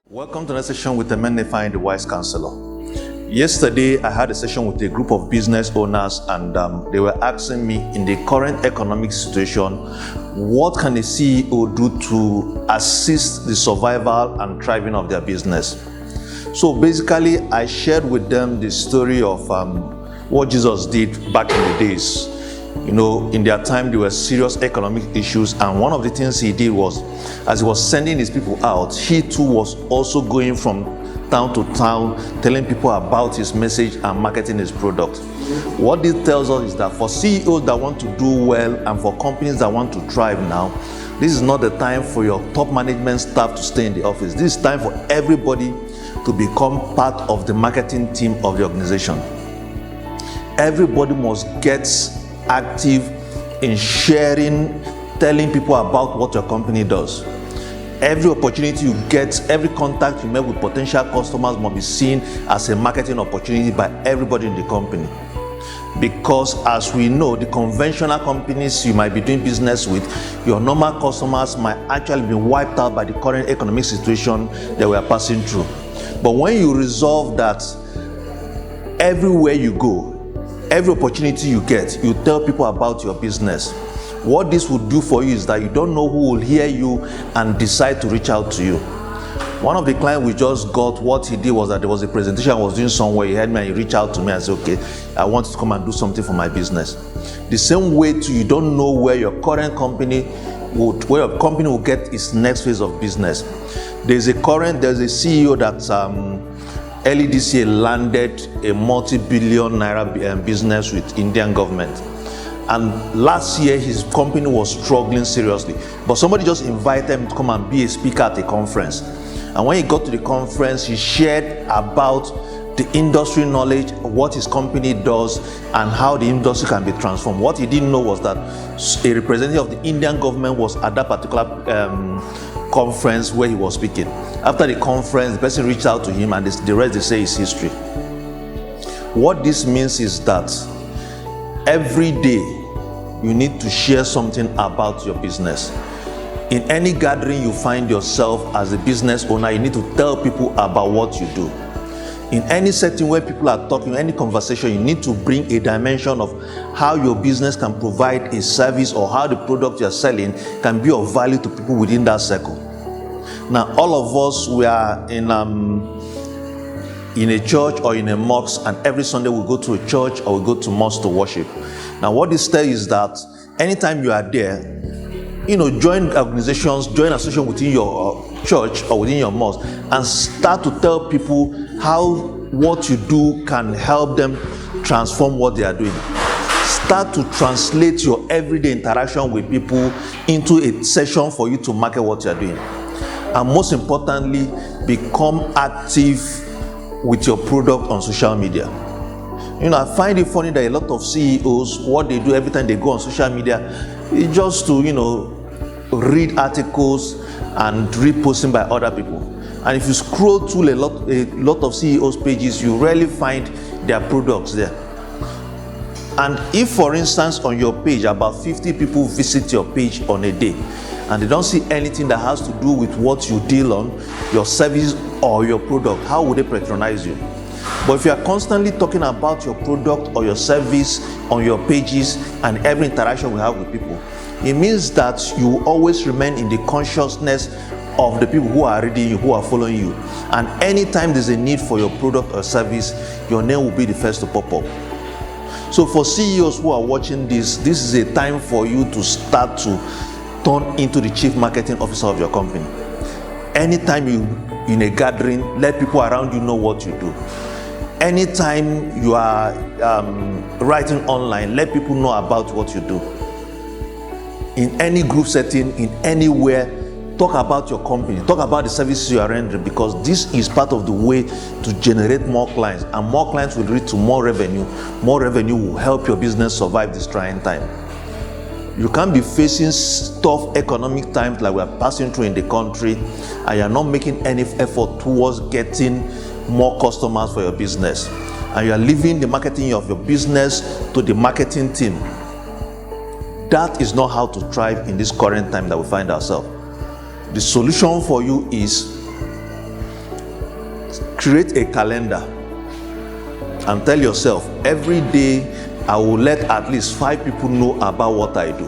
Welcome to the session with the Magnifying the Wise Counselor. Yesterday, I had a session with a group of business owners, and they were asking me, in the current economic situation, what can a CEO do to assist the survival and thriving of their business? So basically, I shared with them the story of what Jesus did back in the days. You know, in their time, there were serious economic issues, and one of the things he did was, as he was sending his people out, he too was also going from town to town, telling people about his message and marketing his product. What this tells us is that for CEOs that want to do well and for companies that want to thrive now, this is not the time for your top management staff to stay in the office. This is time for everybody to become part of the marketing team of the organization. Everybody must get active in sharing, telling people about what your company does. Every opportunity you get, every contact you make with potential customers must be seen as a marketing opportunity by everybody in the company. Because as we know, the conventional companies you might be doing business with, your normal customers might actually be wiped out by the current economic situation that we are passing through. But when you resolve that, everywhere you go, every opportunity you get, you tell people about your business. What this would do for you is that you don't know who will hear you and decide to reach out to you. One of the clients we just got, what he did was that there was a presentation I was doing somewhere. He heard me and he reached out to me and said, okay, I want to come and do something for my business. The same way too, you don't know where your current company will get its next phase of business. There's a CEO that early this year landed a multi-billion naira business with Indian government. And last year, his company was struggling seriously. But somebody just invited him to come and be a speaker at a conference. And when he got to the conference, he shared about the industry knowledge, what his company does, and how the industry can be transformed. What he didn't know was that a representative of the Indian government was at that particular conference where he was speaking. After the conference, the person reached out to him, and the rest they say is history. What this means is that every day you need to share something about your business. In any gathering you find yourself as a business owner, you need to tell people about what you do. In any setting where people are talking, any conversation, you need to bring a dimension of how your business can provide a service or how the product you're selling can be of value to people within that circle. Now, all of us, we are in a church or in a mosque, and every Sunday we go to a church or we go to mosque to worship. Now, what this tells is that anytime you are there, join organizations, join association within your church or within your mosque, and start to tell people how what you do can help them transform what they are doing. Start to translate your everyday interaction with people into a session for you to market what you are doing. And most importantly, become active with your product on social media. I find it funny that a lot of CEOs, what they do every time they go on social media is just to, read articles and reposting by other people. And if you scroll through a lot of CEOs' pages, you rarely find their products there. And if, for instance, on your page, about 50 people visit your page on a day, and they don't see anything that has to do with what you deal on, your service or your product, how would they patronize you? But if you are constantly talking about your product or your service on your pages and every interaction we have with people, it means that you will always remain in the consciousness of the people who are reading you, who are following you. And anytime there's a need for your product or service, your name will be the first to pop up. So for CEOs who are watching this is a time for you to start to turn into the chief marketing officer of your company. Anytime you in a gathering, let people around you know what you do. Anytime you are writing online, let people know about what you do. In any group setting, in anywhere, talk about your company, talk about the services you are rendering, because this is part of the way to generate more clients, and more clients will lead to more revenue. More revenue will help your business survive this trying time. You can't be facing tough economic times like we are passing through in the country, and you're not making any effort towards getting more customers for your business, and you are leaving the marketing of your business to the marketing team. That is not how to thrive in this current time that we find ourselves. The solution for you is create a calendar and tell yourself, every day I will let at least 5 people know about what I do.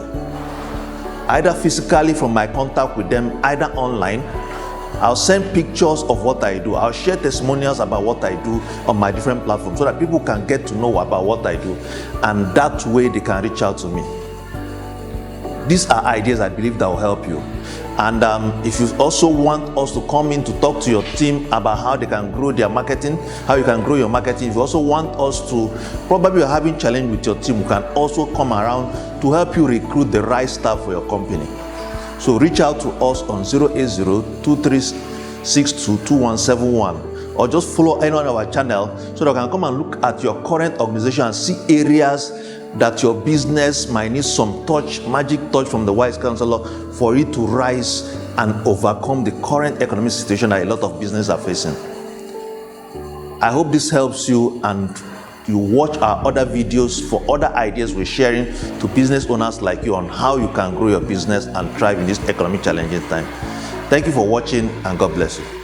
Either physically from my contact with them, either online. I'll send pictures of what I do. I'll share testimonials about what I do on my different platforms so that people can get to know about what I do, and that way they can reach out to me. These are ideas I believe that will help you. And if you also want us to come in to talk to your team about how they can grow their marketing, how you can grow your marketing, if you also want us to, probably you're having challenge with your team, we can also come around to help you recruit the right staff for your company. So reach out to us on 080-2362-2171, or just follow any one of our channel so that I can come and look at your current organization and see areas that your business might need some touch, magic touch from the Wise Counselor for it to rise and overcome the current economic situation that a lot of businesses are facing. I hope this helps you, and you watch our other videos for other ideas we're sharing to business owners like you on how you can grow your business and thrive in this economic challenging time. Thank you for watching, and God bless you.